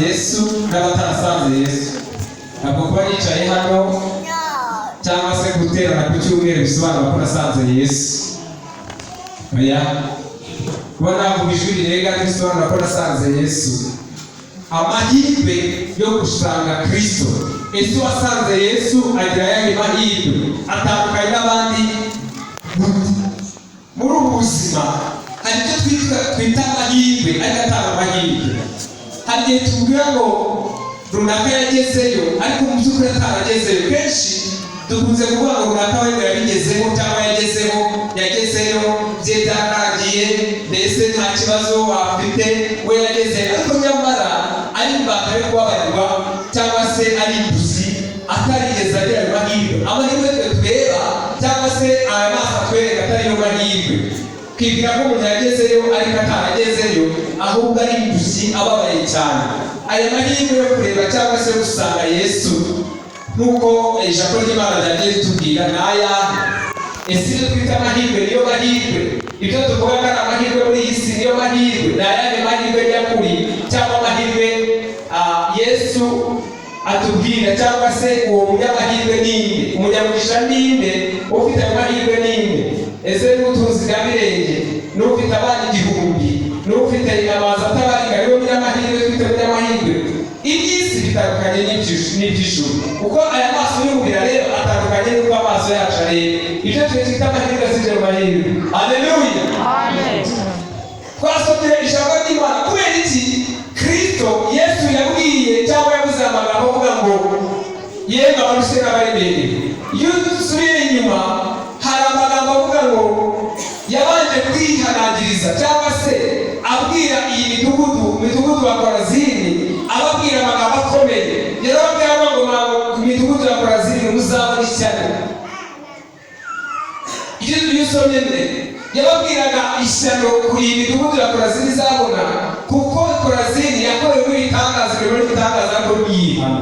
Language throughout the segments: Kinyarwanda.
Yesu n'abatarasanze Yesu. Ntabwo kuba yicaye hano cyangwa se guterana ku cyumweru bisobanura ko nasanze Yesu. Oya, kuba navuga ijwi rirenga bisobanura ko nasanze Yesu. Amahirwe yo gusanga Kristo. Ese wasanze Yesu agira ayahe mahirwe atandukanye n'abandi? Muri ubu buzima hari icyo twita amahirwe ariko atanga amahirwe. Hari igihe tubwira ngo runaka yagezeyo ariko mu by'ukuri ataragezeyo. Kenshi dukunze kuvuga ngo runaka wenda yabigezeho cyangwa yagezeyo bye byararangiye, mbese nta kibazo afite, we yagezeyo. Ariko nyamara ari imbata yo kubabarirwa cyangwa se ari imbuzi atarigeze agira ayo mahirwe. Amahirwe twe tureba cyangwa se aya maso atwereka atari yo mahirwe. Kwibwira ko umuntu yagezeyo ariko ataragezeyo, ahubwo ari imbuzi ababaye cyane. Aya mahirwe yo kureba cyangwa se gusanga Yesu nk'uko ijambo ry'Imana ryagiye ritubwira ni ayahe? Ese ibyo twita amahirwe niyo mahirwe? Ibyo tuvuga ko ari amahirwe muri iyi si niyo mahirwe? Ni ayahe mahirwe nyakuri cyangwa amahirwe Yesu atubwira? Cyangwa se uwo munyamahirwe ninde? Umunyamugisha ninde? Ufite ayo mahirwe ninde? Ese n'ubutunzi bwa mirenge, n'ufite abana 1000, n'ufite amazu atabarika, niwe munyamahirwe? Twite munyamahirwe. Iby'isi bitandukanye n'iby'ijuru, kuko aya maso y'umubiri rero atandukanye n'uko amaso yacu areba. Ibyo twita amahirwe asije mu mahirwe. Haleluya, amen. Twasomye ijambo ry'Imana. Kubera iki Kristo Yesu yabwiye cyangwa yavuze amagambo avuga ngo yemwe abarushe n'abaremerewe? Iyo dusubiye inyuma hari amagambo avuga ngo yabanje kwihanangiriza cyangwa se abwira iyi midugudu wa Korazini, ababwira amagambo akomeye. Yarababwira ngo ku midugudu ya Korazini muzabona ishyano. Iyo usomye yababwiraga ishyano kuri iyi midugudu ya Korazini izabona, kuko Korazini yakorewe ibitangaza ko mwihana.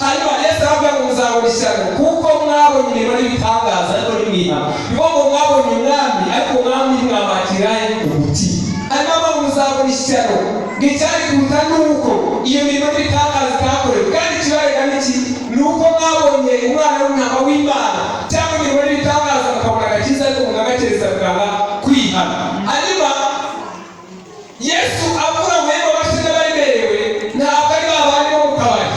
Hanyuma Yesu aravuga ngo muzabona ishyano kuko mwabonye imirimo n'ibitangaza ariko ntimwihana. Bivuga ngo mwabonye umwami ariko umwami ntimwamwakiraye umutima. Hanyuma muzabona ishyano ngicyari kuruta nuko iyo mirimo n'ibitangaza itakorewe. Kandi ikibarega n'iki? Ni uko mwabonye umwana w'intama w'Imana cyangwa imirimo n'ibitangaza mukabona agakiza ariko mugagakereza mukanga kwihana. Hanyuma Yesu avuga ngo yego abashe n'abaremerewe ntabwo ari babandi bo mu kabari,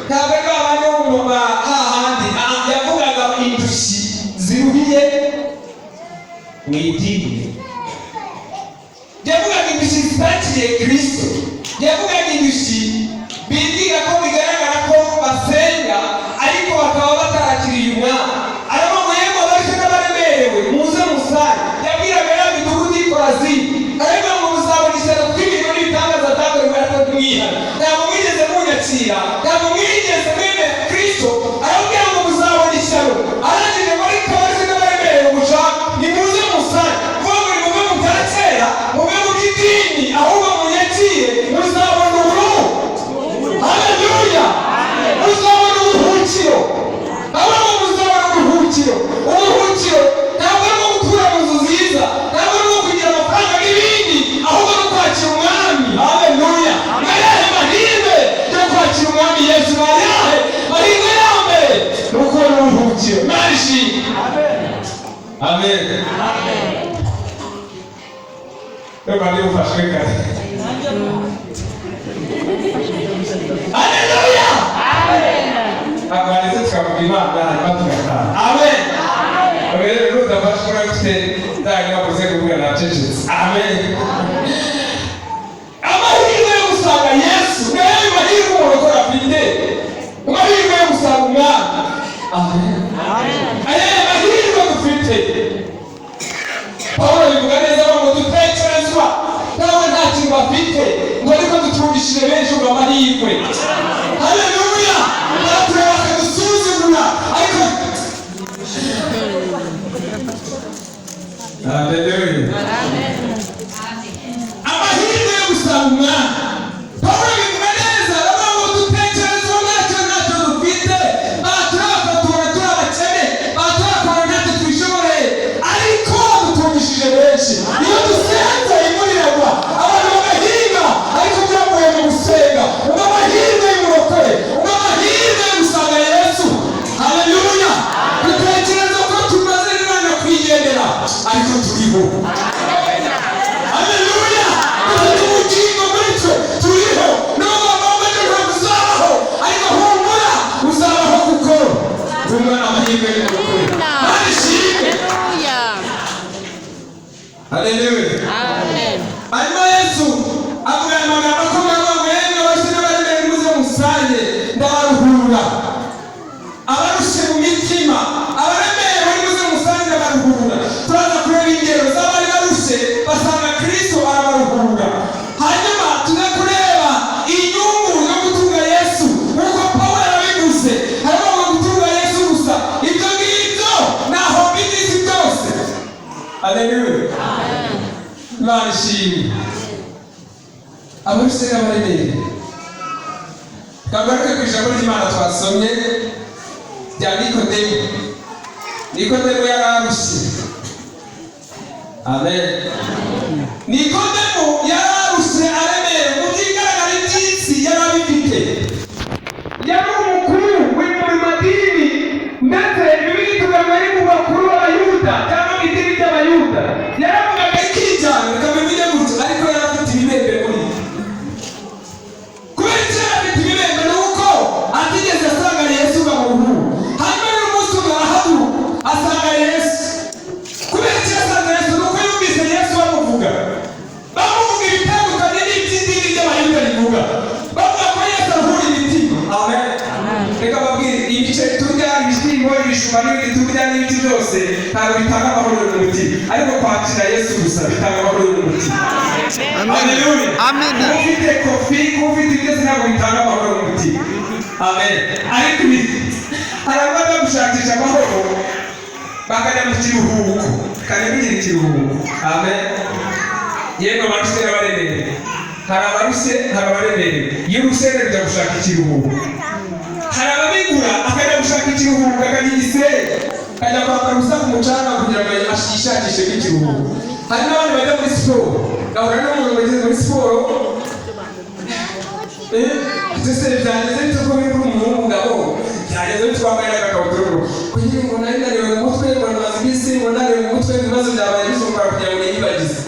ntabwo ari babandi bo mu hahandi. Yavugaga indushyi ziruhiye mu idini. Yavugaga indushyi zitakiriye Kristo. Yavugaga indushyi bibwira ko bigaragara ko basenga ariko bakaba batarakiriye umwami. Ariko ngo yego abashe n'abaremerewe muze musare. Yabwiraga ya midugudu y'i Korazini, ariko ngo muzabona ishyano kuko imirimo n'ibitangaza atakorewe ariko ntimwihana. Ntabwo mwigeze munyakira, ntabwo mwigeze mwemera Kristo. Arababwira ngo muzabona ishyano. Arangije ngo ariko abashe n'abaremerewe mushaka nimuze musare. Kuko muri muve mutarakera, muve mu by'idini, ahubwo munyakire muzabona uburuhu. Haleluya, muzabona uburuhukiro. Ahubwo muzabona uburuhukiro. Uburuhukiro ntabwo ari gutura mu nzu nziza, ntabwo ari kugira amafaranga n'ibindi, ahubwo no kwakira umwami. Haleluya, ayahe mahirwe yo kwakira umwami Yesu? Ayahe mahirwe ya mbere ni ukubona uburuhukiro. Marishi, amen, amen. Reka ufashwe kare. Haleluya, amen. Abarize tukavuga Imana hanyuma tugataha. Amen, amen. Rero udafashwe urafite ndanga bavuze kuvuga nacecetse. Amen. Amahirwe yo gusanga Yesu ni ayo mahirwe umuntu afite. Amahirwe yo gusanga umwami. Amen, amen. Ayahe mahirwe dufite? Pawulo bivuga neza ngo dutekerezwa nawe nta kintu bafite ngo ariko ducungishije benshi ngo amahirwe. Haleluya, natwe bakadusuzugura ariko haleluya, amahirwe yo gusanga umwami. Pawulo bivuga neza ngo dutekerezwa ntacyo dufite, baturafatura turi abakene, baturafatura ntacyo twishoboreye ariko dutungishije benshi. Iyo dusenze imvura iragwa, abantu bagahinga ariko byavuye mu gusenga. abaruse n'abaremereye. Kagaruke ku ijambo ry'Imana twasomye rya Nikodemo. Nikodemo yararuse. Amen. Nikodemo yararuse aremereye mu byigaragara iby'isi yarabifite. Yari umukuru w'umumadini ndetse Bibiliya itugamira ari mu bakuru b'Abayuda cyangwa mu idini ry'Abayuda. Yaravugaga ikijyana bikamenya gutyo ariko yarafite ibibembe muri we. Kubera icyo yarafite ibibembe ni uko atigeze asanga Yesu bamuhuru. Hanyuma n'umunsi umwe arahaguruka asanga Yesu. Kubera icyo yasanze Yesu ni uko yumvise Yesu bamuvuga ibitandukanye n'iby'idini ry'Abayuda rivuga. Bavuga ko Yesu avura imitima. Amen. Reka babwire ibice turya ibishyimbo ibijumba n'ibindi turya n'ibiti byose ntabwo bitanga amahoro mu mutima, ariko kwakira Yesu gusa bitanga amahoro mu mutima. Amen. Ufite kofi ufite ibyo ntabwo bitanga amahoro mu mutima. Amen. Ariko hari abajya gushakisha amahoro bakajya mu kiruhuko kandi bigira ikiruhuko. Amen. Yego baruse n'abaremereye. Hari abaruse hari abaremereye. Iyo urusere rujya gushaka ikiruhuko. Hari ababigura akajya gushaka ikiruhuko akajya igisere akajya kwambara ubusa ku mucanga kugira ngo ashishakishe ikiruhuko. Hari n'abandi bajya muri siporo gahura n'umuntu wageze muri siporo ndetse byageze bito ko biri kuri umuntu w'umugabo byageze bito wambaye n'agakabutura kugira ngo nari nariwe mu mutwe ngo namaze iminsi ngo nariwe mu mutwe ibibazo byabaye bisumbuka kugira ngo yibagize.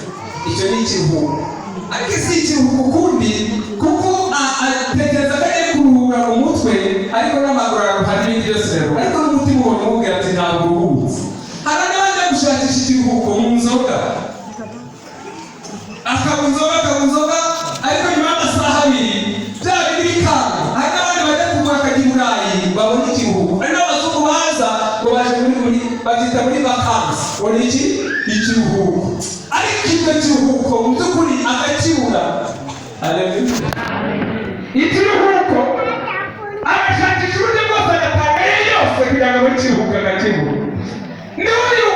Icyo ni ikiruhuko, ariko si ikiruhuko ukundi kuko atekereza ko ari kuruhura mu mutwe ariko n'amaguru araruhara n'ibindi byose rero ariko n'umutima ubona umubwira ati ntabwo uruhutse. Hari n'abajya gushakisha ikiruhuko mu nzoga akaba inzoga ariko nyuma y'amasaha abiri bya bindi bikanga. Hari n'abandi bajya kugura akajya i Burayi babona ikiruhuko. Hari n'abazungu baza ngo baje muri babyita muri vakansi ngo ni iki ikiruhuko, ariko icyo kiruhuko mu by'ukuri akakibura. Haleluya. Ikiruhuko agashakisha uburyo bwose agatanga yose kugira ngo abone ikiruhuko agakibura. N'uyu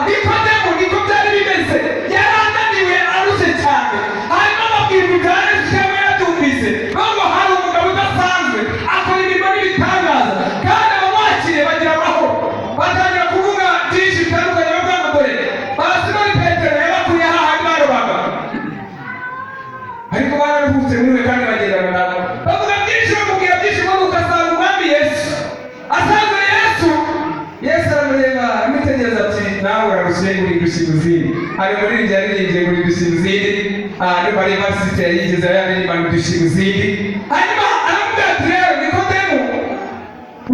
Nikodemo niko byari bimeze, yarananiwe arushe cyane. Hanyuma ababwirwa ibya Yesu cyangwa yabyumvise ngo hari umugabo udasanzwe akora imirimo n'ibitangaza kandi abamwakiriye bagira amahoro. Batangira kuvuga byinshi bitandukanye bavuga ngo dore Simoni Petero yabakuye hahandi barobaga ariko bararuhutse muri we kandi bagendana nabo. Bavuga byinshi bamubwira byinshi ngo ukasanga umwami Yesu. Asanze Yesu aramureba aramwitegereza ati nawe urarushye uri gushika izindi. Hari muri iryo yaririmbye uri gushika izindi niba ari masite yigeze yaririmba ngo dushika izindi. Hanyuma aramubwira ati rero Nikodemo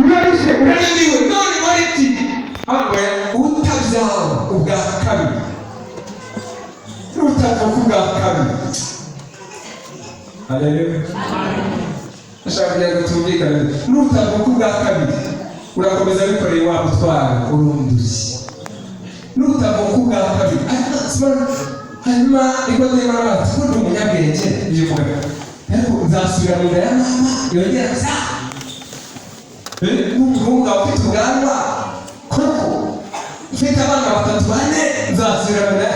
urarushye urananiwe none muri iki utabyara ubwa kabiri utavuka ubwa kabiri. Haleluya. Ashaka kugira ngo tumvikane nutavuka ubwa kabiri urakomeza bikoreye wa mutwara urundushye. Nutavuka ubwa kabiri hanyuma Nikodemo arabaza ko ndi umunyabwenge iyo mugabo ariko nzasubira mu nda ya mama yongera gusa n'umuhungu ufite ubwanwa koko ufite abana batatu bane nzasubira mu nda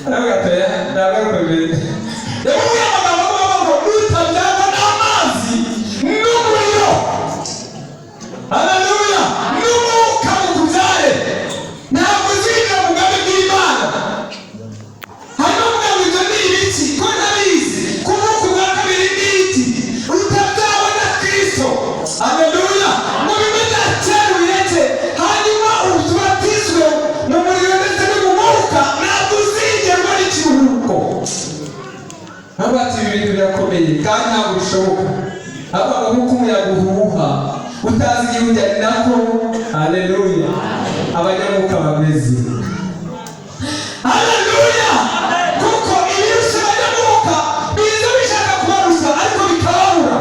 aravuga ati ndagaruka mbere yamubwiye amagambo ngo nutabyarwa n'amazi n'umuriro. Haleluya. N'umwuka mukubyare ntabwo uzinjira mu bwami bw'Imana. Hanyuma mvuga ngo ibyo ni ibiki ko ntabizi ko umwuka ubwa kabiri ni iki utabyawe na Kristo. Haleluya. Mu bimenya cyaruyeke hanyuma ubatizwe mu muriro ndetse no mu mwuka ntabwo uzingerwa n'ikiruhuko. Ntabwo ati ibi bintu birakomeye kandi ntabwo bishoboka. Avuga nk'uko umuyaga uhuha utazi igihe ujyanye nako. Haleluya. Abanyamwuka bameze. Haleluya. Kuko ibirusha abanyamwuka biza bishaka kubarusha ariko bikababura.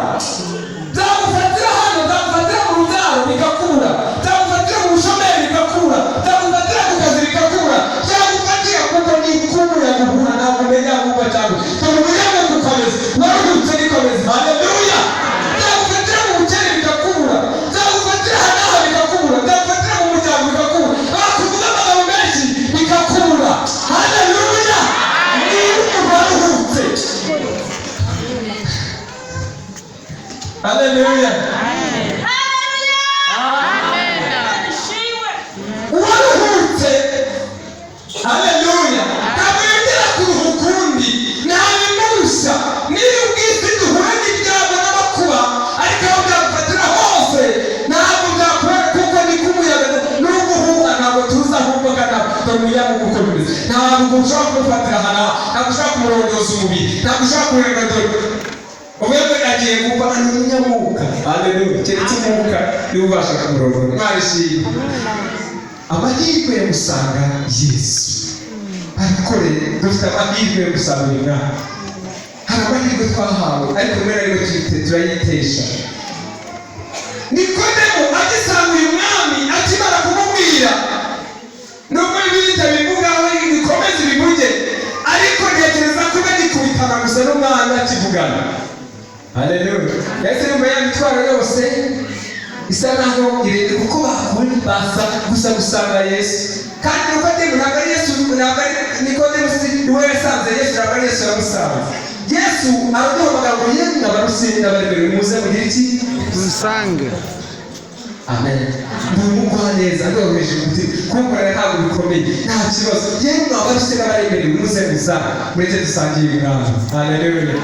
Byagufatira hano byagufatira mu rubyaro bigakura, byagufatira mu bushomeri bigakura, byagufatira ku kazi bigakura, byagufatira kuko ni kumuyaga uhuha ntabwo umenya ahubwo cyangwa umuyaga gukomeza warurutse nikomeza. Haleluya. Byagufatira mu bukene bigakura, byagufatira hano bigakura, byagufatira mu muryango bigakura. Bakuvuga amagambo menshi Haleluya. Uwaruhutse, haleluya, ntabwo yongera kuruhuka undi, ntabimurushya. Niba ubwisi duhura n'ibyago n'amakuba, ariko aho byagufatira hose ntabwo byakubera, kuko ni k'umuyaga n'uguhuha. Ntabwo tuzi aho umvaga ntabwo umuyaga uko bimeze. Ntabwo ushobora kumufatira hano, ntabwo ushobora kumurondoza umubiri, ntabwo ushobora kumurondora. Ubwo agiye gupfa ni umunyamwuka. Haleluya. Keretse umwuka niwe ubasha kumurondora. Barishimye. Amahirwe yo gusanga Yesu. Ariko rero dufite amahirwe yo gusanga uyu mwami. Hari amahirwe twahawe, ariko rimwe na rimwe turayitesha. Nikodemo agisanga uyu mwami, akimara kumubwira, nubwo ibindi bivugaho bikomeze bivuge, ariko ntekereza ko bagikubitana gusa n'umwanya akivugana. Haleluya. Yahise yumva ya mitwaro yose isa naho irende, kuko bakuri basa gusa gusanga Yesu. Kandi Nikodemo ntabwo ari Yesu, ntabwo ari Nikodemo niwe yasanze Yesu, ntabwo ari Yesu yamusanze. Yesu araduhamagara ngo yemwe abarusizi n'abaremerewe muze mugire iki? Musange. Amen. Ndumugwa neza, ndoroheje umutima, kumvira ntabwo bikomeye, nta kibazo. Yemwe abarusizi n'abaremerewe muze musange, mureke dusangire umwami. Haleluya.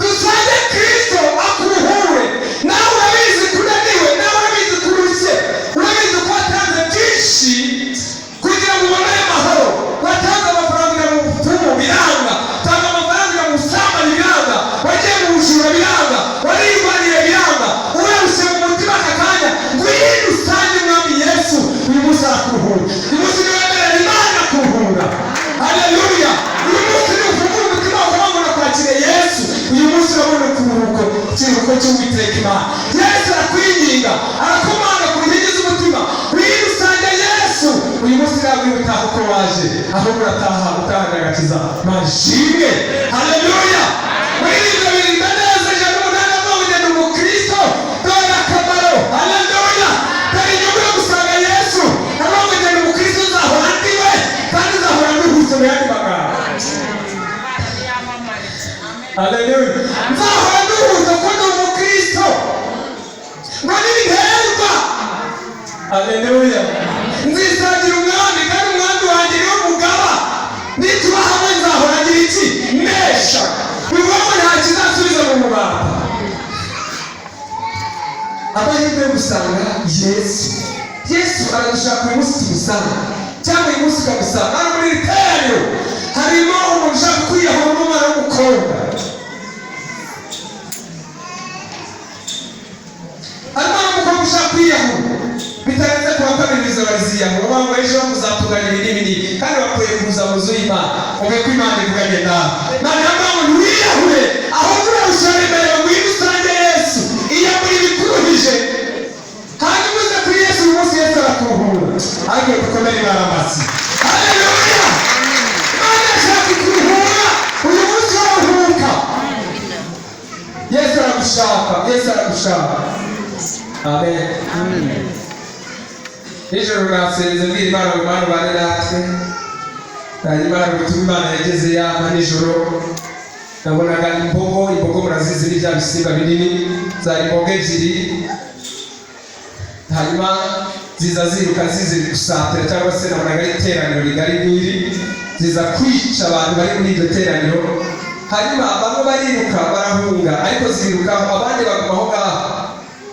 Dusange Kristo akuruhure. Nawe urabizi kunaniwe, nawe urabizi kurushye, urabizi ko watanze byinshi kugira ngo ubone amahoro. Watanze amafaranga mu bupfumu biranga, tanga amafaranga mu busambane biranga, wagiye mu bujura biranga, wariyumvaniye biranga, urarushye mu mutima aka kanya, ngwino usange umwami Yesu. Uyu munsi arakuruhura, uyu munsi ni wemerera Imana kuruhura. Haleluya. Uyu munsi ni ufungura umutima wawe ngo kwakire Yesu. Uyu munsi urabona kuruhuko, ikiruhuko cy'Uwiteka Imana. Yesu arakwinginga, arakomanga ku nkingi z'umutima, ngwino usange Yesu. Uyu munsi ntabwo uri butaha uko waje, ahubwo urataha utahana agakiza. Imana ishimwe. Haleluya. Wirinda birinda neza, ijana n'umunani avuga ngo ugenda umukristo, dore akamaro. Haleluya. Dore inyungu yo gusanga Yesu, avuga ngo ugenda umukristo uzahora ndiwe, kandi uzahora nduhutse mu yandi magambo. Haleluya. Nzahora nduhutse ko ndi umukristo, ngo nibiterwa. Haleluya. Nzisangira umwami, kandi umwami wanjye niwe mugaba. Nituba hamwe nzahora ngira iki? Nesha. Bivuga ngo nta kizasubiza mu mubanda. Amahirwe yo gusanga Yesu. Yesu aradushaka uyu munsi tumusanga, cyangwa uyu munsi ukamusanga. Hano muri iri teraniro harimo umuntu ushaka kwiyahura n'umwana w'umukobwa. Harimo n'umukobwa ushaka kwiyahura, bitarenze kuwa kabiri bizabariziyaho. Baba ejo muzatunganya ibi n'ibi, kandi bakwiye kuza mu nzu y'Imana, uve ko Imana ivuganye nawe. None hamwe ngo ntiwiyahure, ahubwo urarushaho imbere ngo ngwino usange Yesu. Iyamure ibikuruhije, hanyuma uze kuri Yesu. Uyu munsi Yesu arakuruhura. Ariko dukomere Imana amashyi. Haleluya. Imana ishaka kuruhura. Uyu munsi uraruhuka. Yesu aragushaka, Yesu aragushaka. Amen. Amen. Nijoro nasenze mbwira Imana ngo Imana ubane natwe. Hanyuma gutuma Imana yageze yama nijoro, nabonaga imbogo murazizi ni bya bisimba binini, zari imbogo ebyiri. Hanyuma ziza ziruka ziziri gusatira, cyangwa se nabonaga ari iteraniro rigari nk'iri, ziza kwica abantu bari muri iryo teraniro. Hanyuma bamwe bariruka barahunga, ariko zirukaho, abandi baguma aho ngaho.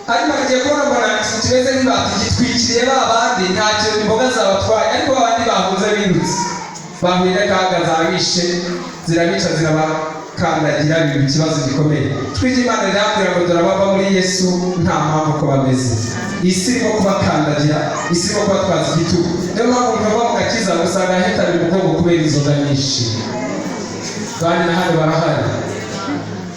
Hanyuma kagiye kubona mbona kimeze nk'ibati gitwikiriye ba bandi, ntacyo imboga zabatwaye, ariko abandi bahunze birutse. Bahuye n'akaga zabishe, zirabica zirabakandagira, biba ikibazo gikomeye. Twige Imana irambwira ngo turabava muri Yesu nta mpamvu ko bameze. Isi irimo kubakandagira, isi irimo kubatwaza igitugu. Niyo mpamvu bava mu gakiza usanga hitana umugongo kubera inzoga nyinshi. Kandi na hano barahari.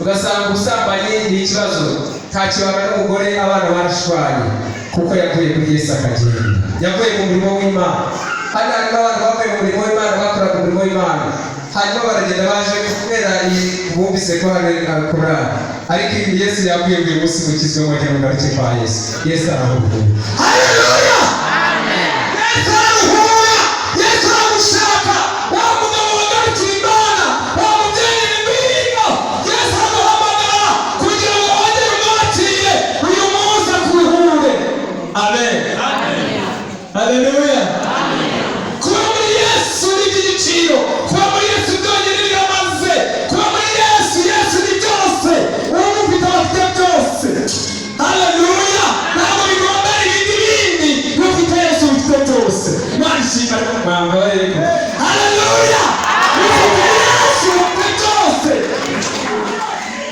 Ugasanga ubusambanyi ni ikibazo, ntakibana n'umugore, abana barashwanye, kuko yavuye kuri Yesu akagenda, yavuye mu murimo w'Imana. Hano harimo abantu bavuye mu murimo w'Imana, bakoraga umurimo w'Imana, hanyuma baragenda baje kubera bumvise ko hari Korani. Ariko ibi Yesu yabwiye uyu munsi mukizwe mujye mugaruke kwa Yesu. Yesu arahuhura. Haleluya. Amen. Yesu arahuhura. Yesu aragushaka. Wa mugabo wagarukira Imana, wa mubyeyi w'imbingo, Yesu aramuhamagara kugira ngo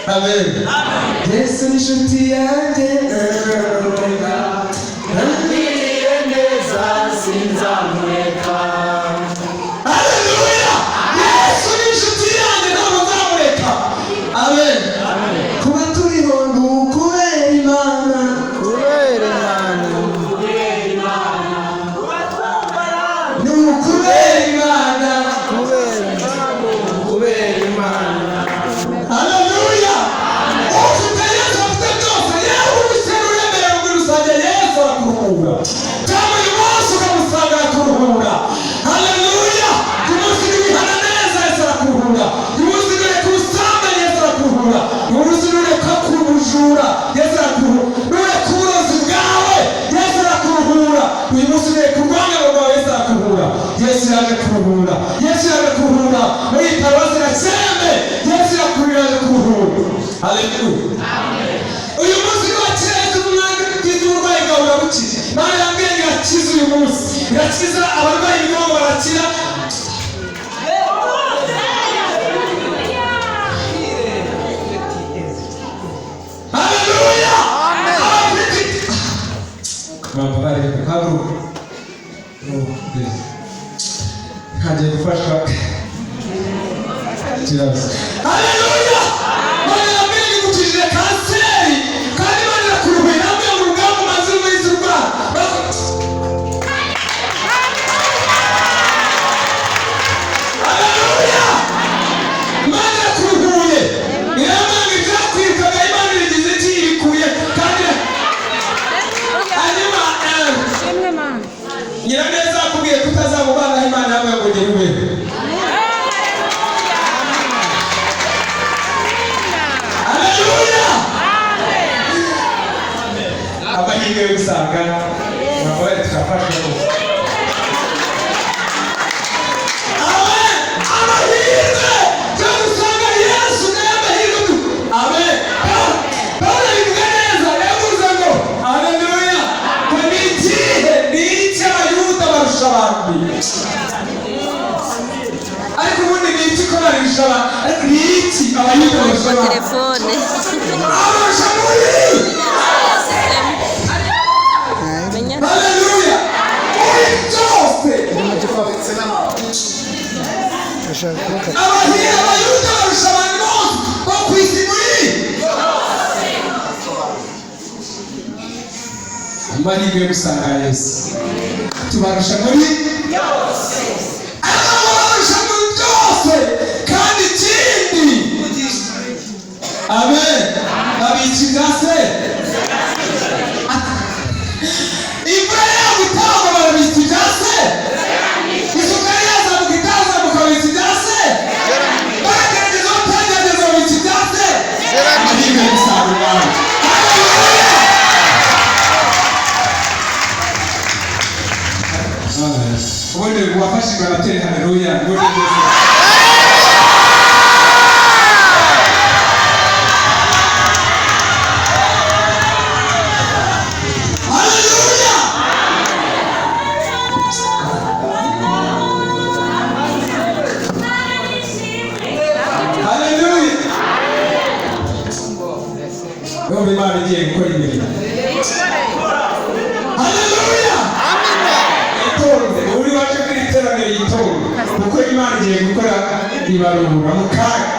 Amen. Yesu ni inshuti yanjye Nangiriye neza sinzamureka. Haleluya. Yesu ni inshuti yanjye ntabwo nzamureka. Amen. Kuba turiho ni ukubera Imana. Kubera Imana. Ni ukubera Imana. Kubera Imana. Haleluya. Ufite Yesu afite byose. Yewe ubishyira uremerewe muri rusange Yesu arakuruhura. Cyangwa uyu munsi ukamusanga arakuruhura. Haleluya. Uyu munsi n'ibihana neza Yesu arakuruhura. Uyu munsi n'ureka ubusambanyi Yesu arakuruhura. Uyu munsi n'ureka kubujura Yesu arakuruhura. N'ureka uburozi bwawe Yesu arakuruhura. Uyu munsi n'ureka urwangano rwawe Yesu arakuruhura. Yesu yaje kuruhura. Yesu yaje kuruhura. Muri iyi paruwasi ya Sembe Yesu yaje kuruhura. Haleluya. Uyu munsi wakira Yesu umwami ugize uburwayi bwawe urabukize. Imana yambwiye ngo irakiza uyu munsi. Irakiza abarwayi imigongo barakira. Haleluya. Mama bari haguruka. Hagiye gufashwa ikibazo. Haleluya. Imana yambwiye ngo igukijije kanseri kandi Imana irakuruhuye. Yambwiye ngo urugamba umaze urumizi urwara. Haleluya. Imana irakuruhuye. Irambwiye ngo ibyakwirukaga Imana irigize iki ibikuye kandi hanyuma Nyiraneza akubwiye ko utazamubanaho Imana yambwiye ngo ugere ubeho. Haleluya. Amahirwe yo gusanga mwabaye tukafashwa rwose. Amen. Amahirwe yo gusanga Yesu nayo amahirwe. Amen. Pawulo abivuga neza yavuze ngo haleluya ngo ni ikihe ni iki abayuda barusha abandi. Ariko ubundi ni iki ko barusha abandi? Ariko ni iki abayuda barusha abandi? Telefone. Abarusha muri haleluya. Muri byose abahira abayuda barusha abantu bose bo ku isi muri amahirwe yo gusanga Yesu tubarusha muri abarusha muri byose kandi ikindi amen babikiza se imvura yabo itangwa barabikiza se isukari yazamuka itazamuka babikiza se baragerageza batagerageza babikiza se amahirwe yo gusanga Imana. Ubundi wafashijwe abateri haleluya. Haleluya. Haleluya. Yumva Imana igiye gukora imirimo. Haleluya. Itonde uri waje kuri iteraniro yitonde kuko Imana igiye gukora ibarura mu kanya.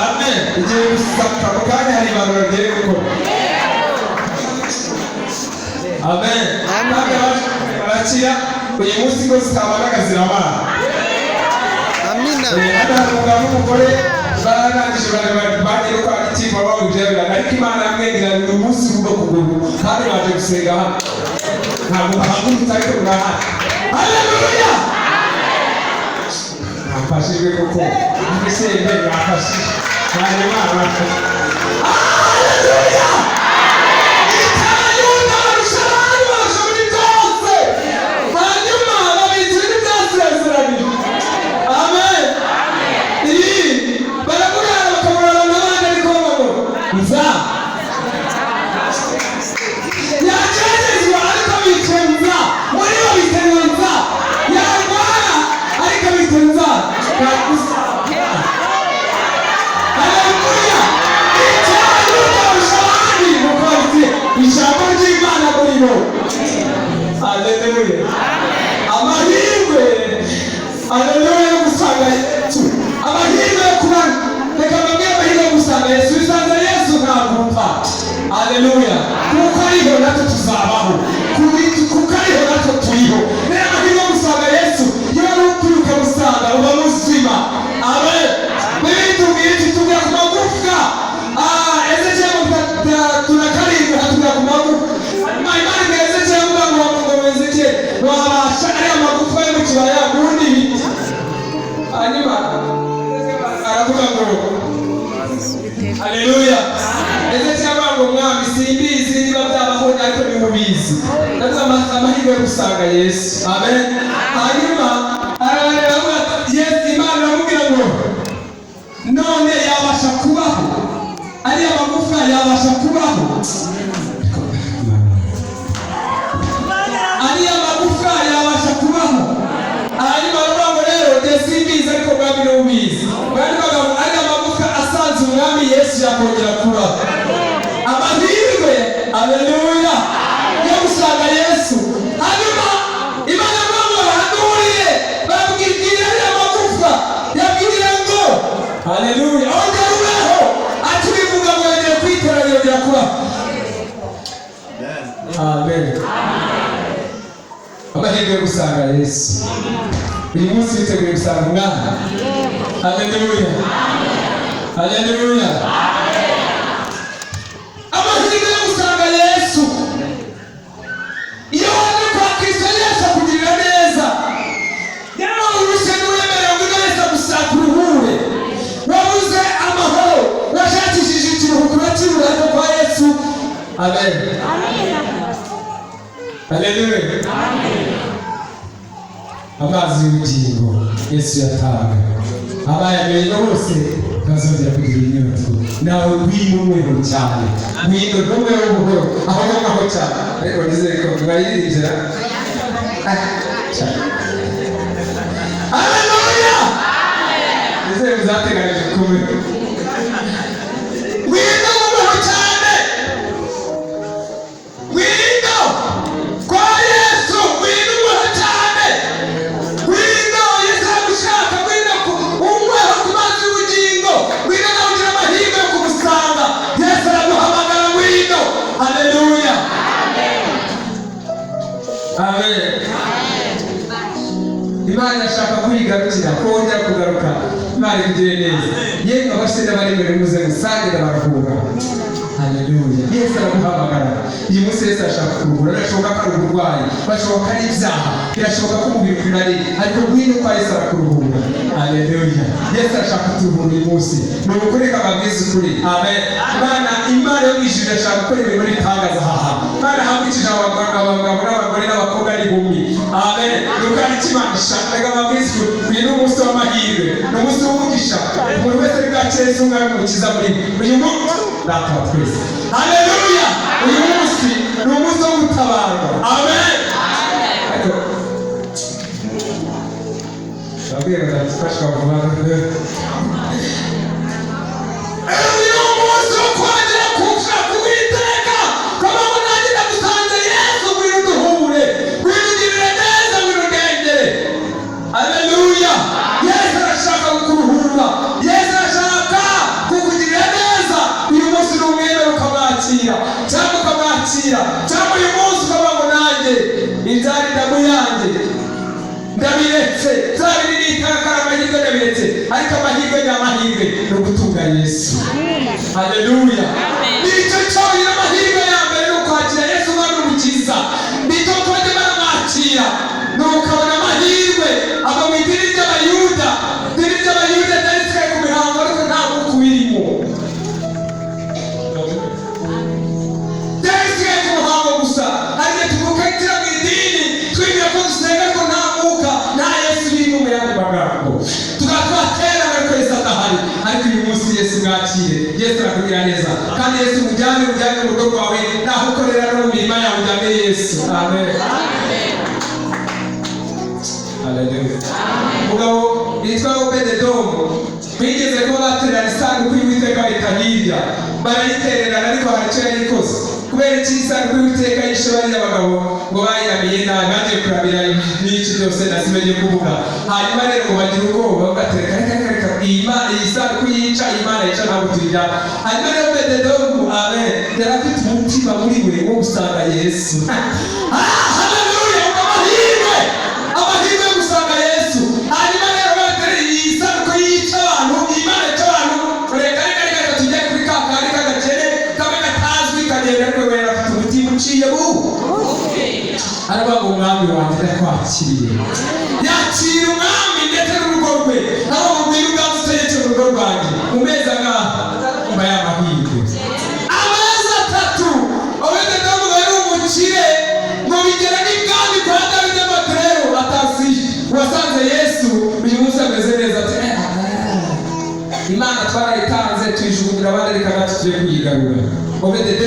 Amen. Igiye gusaka mu kanya hari ibarura rigiye gukora. Amen. Barakira uyu munsi ngo zitabanaga zirabana. Amina. Hano hari umugabo n'umugore barangije bagiye kwa gitifu babujebera ariko Imana yamwegira uyu munsi ubwo kuguru kandi baje gusenga hano. Ntabwo bahagurutse ariko murahari. Haleluya. Nafashijwe kuko igisembe nafashije kandi Imana nafashije. Haleluya. Itayuda barusha abandi barusha muri byose hanyuma babizi n'ibyasezeranyijwe. Amen. Baramurara bakamurara n'abandi ariko bababona nza yageragezwa ariko bitenza muri bo bitenza yarwara ariko bitenza haleluya. Haleluya yo gusanga Yesu. Amahirwe yo kuba reka mbabwire amahirwe yo gusanga Yesu. Bisanze Yesu ntabwo upfa. Haleluya. Kuko ariho natwe tuzabaho. Kuko ariho natwe turiho. Rero amahirwe yo gusanga Yesu iyo ari ukwiruka gusanga uba muzima. Amen. Tubwire ku magufwa. Ezekiel tunakarindwi hatubwira ku magufwa. Imana ibwira Ezekiel avuga ngo Ezekiel wabasha ari amagufwa yo mu kibaya ubundi ibiti. Hanyuma aravuga ngo haleluya. Ezekiel avuga ngo mwami simbizi niba byabaho ariko ni mubizi. Ndaza amahirwe yo gusanga Yesu. Amen. Hanyuma aravuga Yesu Imana aramubwira ngo none yabasha kubaho ariya magufwa yabasha kubaho ariya magufwa yabasha kubaho. Hanyuma aravuga ngo rero simbizi ariko mwami ni ubizi. Baravuga ngo ariya magufwa asanze umwami Yesu yakongera kubaho. Amahirwe haleluya yo gusanga Yesu. Hanyuma Imana ngo bahanuriye babwirira ariya magufwa yabwirira ngo haleluya ongera ubeho ati bivuga ngo yongera kwitera yongera kubaho. Amen. Amahirwe yo gusanga Yesu. Uyu munsi witeguye gusanga umwana. Haleluya. Haleluya. Amahirwe yo gusanga Yesu. Iyo waje kwa Kristo Yesu akugirira neza. Yawe urusengero uremerewe ngo Yesu agusaka uruhure. Wabuze amahoro. Washakishije ikiruhuko urakibura ariko kwa Yesu. Amen. Haleluya. Amazi y'ubugingo Yesu yatanga. Abayamenye bose bazongera kugira inyota. Nawe wimumweho cyane. Windo n'umweho buhoro. Aho ngaho cyane. Ariko nizere ko mwayirinjira. Haleluya. Nizere muzateganije kumwe. Windo n'umweho cyane. Windo kwa Yesu. Windo n'umweho cyane. Windo Yesu agushaka. Windo umweho ku mazi y'ubugingo. Windo nawe ugira amahirwe yo kumusanga. Yesu araguhamagara windo. Haleluya. Amen. Imana ashaka kuyigarukira kongera kugaruka. Imana igire neza. Yemwe abasore bari imbere muze musange n'abaruhura. Haleluya. Yesu araguhamagara. Iyi munsi Yesu ashaka kuruhura. Birashoboka ko ari uburwayi, birashoboka ari ibyaha, birashoboka ko umubiri unari, ariko ngwino kwa Yesu arakuruhura. Haleluya. Yesu arashaka kuturuhura uyu munsi. Ni ukuri kababwiza ukuri. Amen. Imana yo mw'ijuru irashaka gukora imirimo n'ibitangaza aha hantu. Imana ihagurukije abagabo n'abagore n'abakobwa n'inkumi. Amen. Nuko ari Imana ishaka kababwiza ukuri. Uyu ni umunsi w'amahirwe, ni umunsi w'umugisha. Umuntu wese ari bwakire Yesu umwami umukiza muri uyu munsi data wa twese. Haleluya. Uyu munsi ni umunsi wo gutabarwa. Amen. Babwira batafashwa vuba. Uyu ni umunsi wo kongera kushaka Uwiteka. Kama munagira gusanze Yesu ngwino duhure. Ngwino ugirire neza ngwino undengere. Haleluya. Yesu arashaka kukuruhura. Yesu arashaka kukugirira neza. Uyu munsi ni umwemero ukamwakira. Cyangwa ukamwakira. Cyangwa uyu munsi ukavuga ngo nanjye inzara indamu yanjye ndabiretse. Zabiri n'itaka amahirwe ndabiretse. Ariko amahirwe ni amahirwe no gutunga Yesu. Haleluya. Nicyo cyonyine amahirwe ya mbere ni ukwakira Yesu umwami umukiza. Nicyo twajya baramwakira. Ni ukabona amahirwe ava mu idini ry'Abayuda. Idini ry'Abayuda ryari risigaye ku mihango ariko nta mwuka ubirimo. Ryari risigaye ku muhango gusa. Hari igihe tuvukatira mu idini twibwira ko dusenga ko nta mwuka nta Yesu birimo mu yandi magambo. Tugatera ariko Yesu adahari. Ariko uyu munsi Yesu mwakire. Yesu arakugira neza. Kandi Yesu mujyane mu rugo rwawe naho ukorera no mu mirima yawe ujyane Yesu. Amen. Haleluya. Mugabo yitwa Obededomu bigeze kuba baterera isanduku y'Uwiteka bayita hirya. Barayitererana ariko hari icyo yari ikoze. kubera ikisanzwe y'Uwiteka yishe bariya bagabo ngo bayiramiye nabi bagiye kurabira n'iki byose nasimenye kuvuga. Hanyuma rero ngo bagira ubwoba bagateka reka Imana isanzwe yica Imana yica ntabwo tuyijya. Hanyuma rero Bededomu amen yari afite umutima muri we wo gusanga Yesu. Haleluya! Amahirwe yo gusanga Yesu. Hanyuma rero batere isanzwe yica abantu Imana yica abantu reka tujye kuri kakandi kagakene kamwe katazwi kagenda rwe wera afite umutima uciye aravuga ngo umwami wanjye ndakwakiriye. Yakira umwami ndetse n'urugo rwe aho mubwira ubwanzu utegetse mu rugo rwanjye mu mezi angahe nyuma y'amahirwe amezi 3. Obededomu yari umukire ngo bigera n'ibwami kwa Dawidi amatorero atasi wasanze Yesu uyu munsi ameze neza ati Imana twarayitanze tuyijugunyira abandi reka natwe tugiye kuyigarura. Obededomu